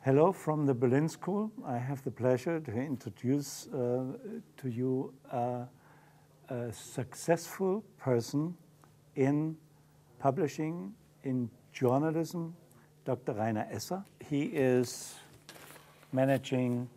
Hello from the Berlin School. I have the pleasure to introduce to you a successful person in publishing, in journalism, Dr. Rainer Esser. He is managing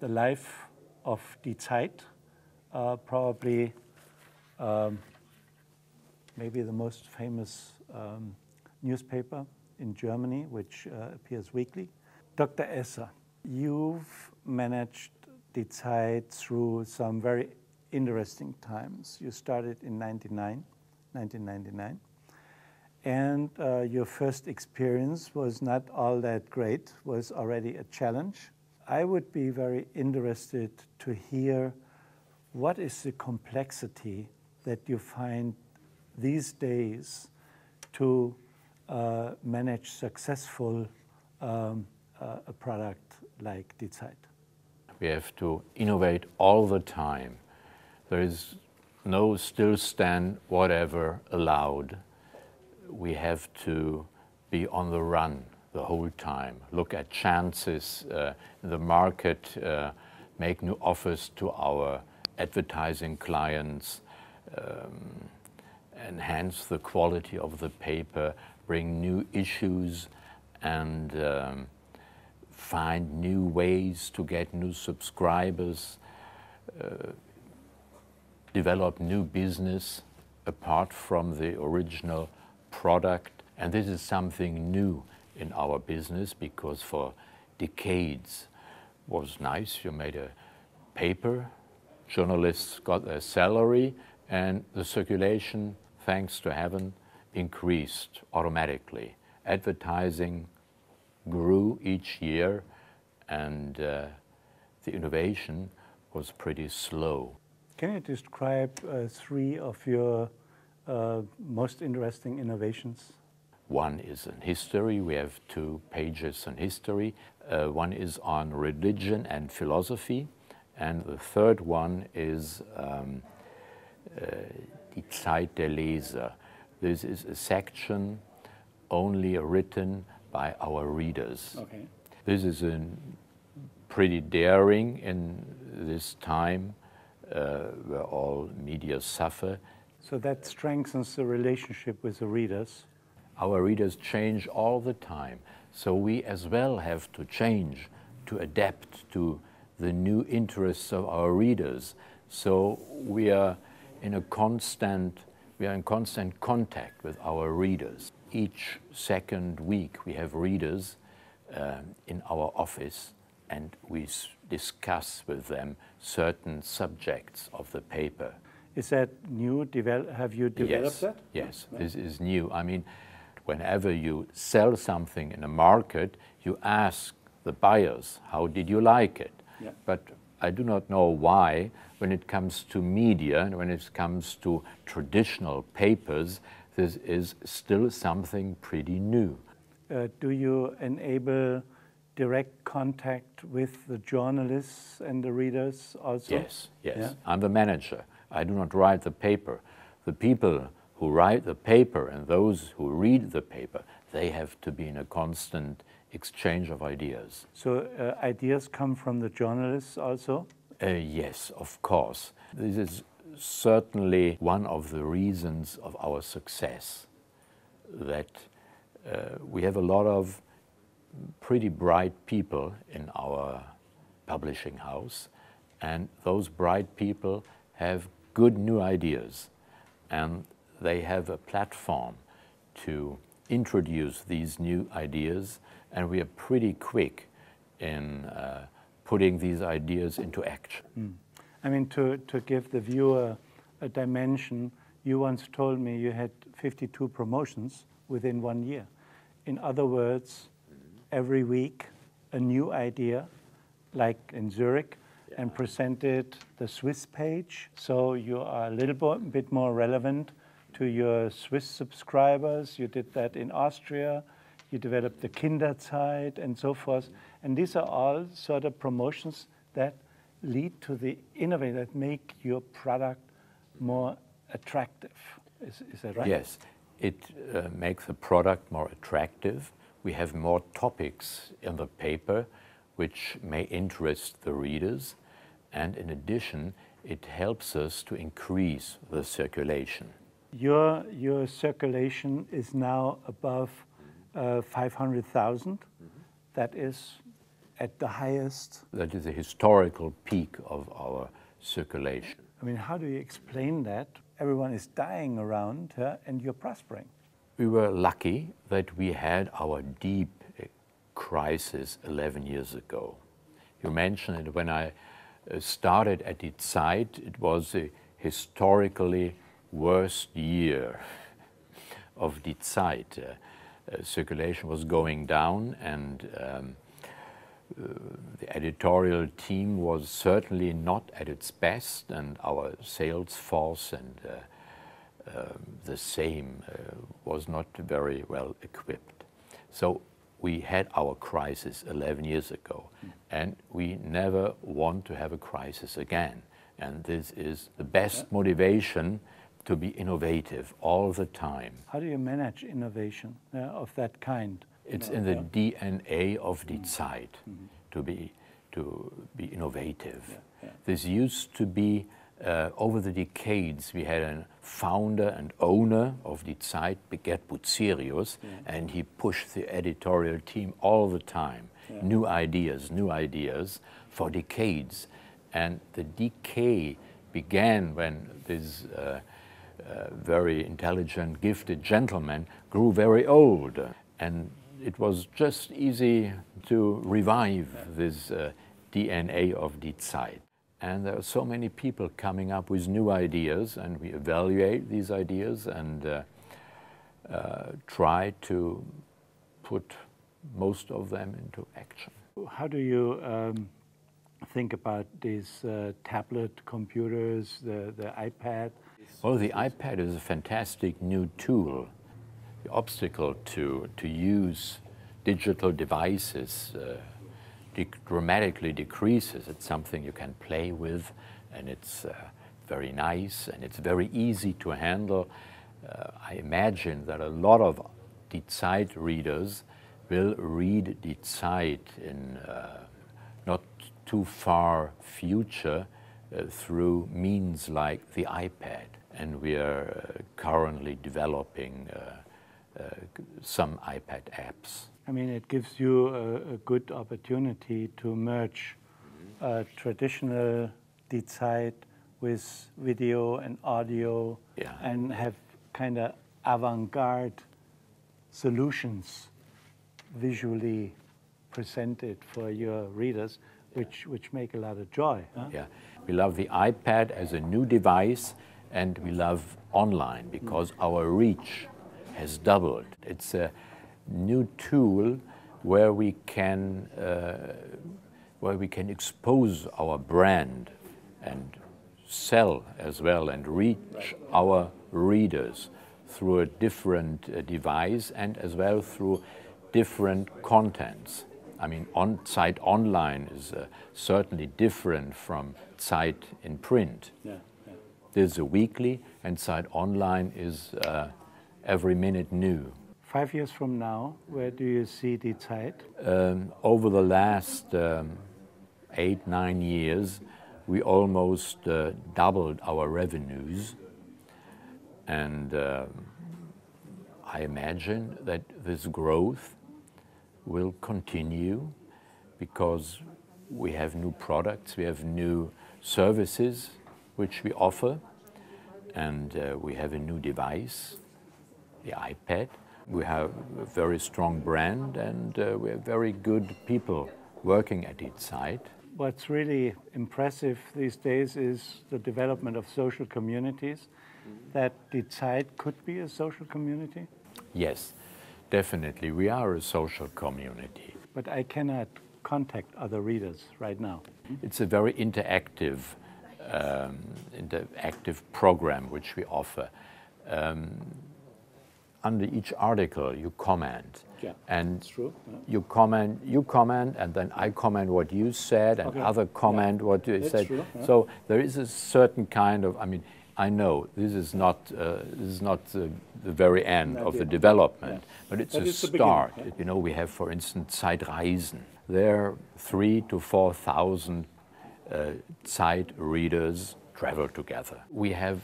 the life of Die Zeit, probably maybe the most famous newspaper in Germany, which appears weekly. Dr. Esser, you've managed Die Zeit through some very interesting times. You started in 1999, and your first experience was not all that great, was already a challenge. I would be very interested to hear what is the complexity that you find these days to manage successful a product like Die Zeit. We have to innovate all the time. There is no still stand whatever allowed. We have to be on the run the whole time, look at chances in the market, make new offers to our advertising clients, enhance the quality of the paper, bring new issues, and find new ways to get new subscribers, develop new business apart from the original product. And this is something new in our business, because for decades it was nice, you made a paper, journalists got their salary, and the circulation, thanks to heaven, increased automatically. Advertising grew each year, and the innovation was pretty slow. Can you describe three of your most interesting innovations? One is in history. We have 2 pages on history. One is on religion and philosophy, and the third one is Die Zeit der Leser. This is a section only written by our readers. Okay. This is pretty daring in this time where all media suffer. So that strengthens the relationship with the readers. Our readers change all the time, so we as well have to change, to adapt to the new interests of our readers. So we are in constant contact with our readers. Each second week we have readers in our office, and we discuss with them certain subjects of the paper. Is that new? Have you developed that? Yes, this is new. I mean, whenever you sell something in a market, you ask the buyers, how did you like it? Yeah. But I do not know why, when it comes to media and when it comes to traditional papers, this is still something pretty new. Do you enable direct contact with the journalists and the readers also? Yes, yes. Yeah? I'm the manager. I do not write the paper. The people who write the paper and those who read the paper, they have to be in a constant exchange of ideas. So ideas come from the journalists also? Yes, of course. This is certainly one of the reasons of our success, that we have a lot of pretty bright people in our publishing house, and those bright people have good new ideas, and they have a platform to introduce these new ideas, and we are pretty quick in putting these ideas into action. I mean, to give the viewer a dimension, you once told me you had 52 promotions within 1 year. In other words, every week a new idea, like in Zurich, and presented the Swiss page, so you are a little bit more relevant to your Swiss subscribers. You did that in Austria, you developed the Kinderzeit and so forth, and these are all sort of promotions that lead to the innovation, that make your product more attractive. Is that right? Yes, it makes the product more attractive. we have more topics in the paper which may interest the readers, and in addition, it helps us to increase the circulation. Your circulation is now above 500,000. That is at the highest. That is a historical peak of our circulation. I mean, how do you explain that? Everyone is dying around and you're prospering. We were lucky that we had our deep crisis 11 years ago. You mentioned it when I started at Die Zeit, it was a historically worst year of Die Zeit. Circulation was going down, and the editorial team was certainly not at its best, and our sales force and the same was not very well equipped. So we had our crisis 11 years ago, and we never want to have a crisis again. And this is the best motivation to be innovative all the time. How do you manage innovation of that kind? It's in the DNA of Die Zeit to be innovative. This used to be, over the decades, we had a founder and owner of Die Zeit, Beget Bucerius, and he pushed the editorial team all the time. New ideas for decades. And the decay began when this very intelligent, gifted gentleman grew very old. And it was just easy to revive this DNA of Die Zeit. And there are so many people coming up with new ideas, and we evaluate these ideas and try to put most of them into action. How do you think about these tablet computers, the iPad? Well, the iPad is a fantastic new tool. The obstacle to use digital devices dramatically decreases. It's something you can play with, and it's very nice, and it's very easy to handle. I imagine that a lot of Die Zeit readers will read Die Zeit in not too far future through means like the iPad. And we are currently developing some iPad apps. I mean, it gives you a good opportunity to merge traditional Die Zeit with video and audio, and have kind of avant-garde solutions visually presented for your readers, which make a lot of joy. Huh? Yeah, we love the iPad as a new device, and we love online because our reach has doubled. It's a new tool where we can expose our brand and sell as well and reach our readers through a different device and as well through different contents. I mean, Zeit online is certainly different from Zeit in print. There's a weekly, and Zeit online is every minute new. 5 years from now, where do you see Die Zeit? Over the last 8-9 years, we almost doubled our revenues, and I imagine that this growth will continue because we have new products, we have new services which we offer, and we have a new device, the iPad. We have a very strong brand, and we have very good people working at Die Zeit. What's really impressive these days is the development of social communities, that Die Zeit could be a social community? Yes, definitely. We are a social community. But I cannot contact other readers right now. It's a very interactive program which we offer. Under each article you comment, and that's true. you comment, and then I comment what you said, and other comment what you said. True. So there is a certain kind of, I mean, I know this is not the very end Not of the yet. development, Yeah. but it's But a it's the beginning, start. yeah. You know, we have, for instance, Zeitreisen. There are 3,000 to 4,000 Zeit readers travel together. We have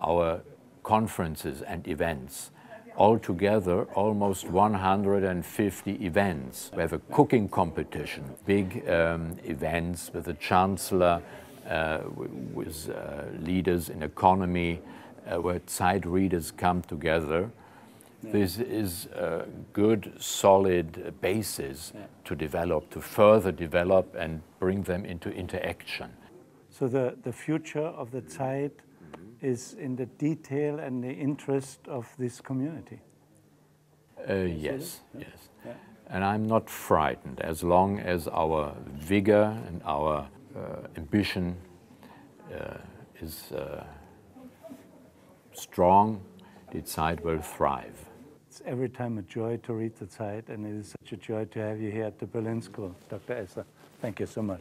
our conferences and events. Altogether, almost 150 events. We have a cooking competition, big events with the Chancellor, with leaders in economy, where Zeit readers come together. Yeah. This is a good, solid basis to develop, to further develop and bring them into interaction. So the future of the Zeit is in the detail and the interest of this community. Yes, yes. Yeah. And I'm not frightened as long as our vigor and our ambition is strong, the Zeit will thrive. It's every time a joy to read the Zeit, and it is such a joy to have you here at the Berlin School, Dr. Esser. Thank you so much.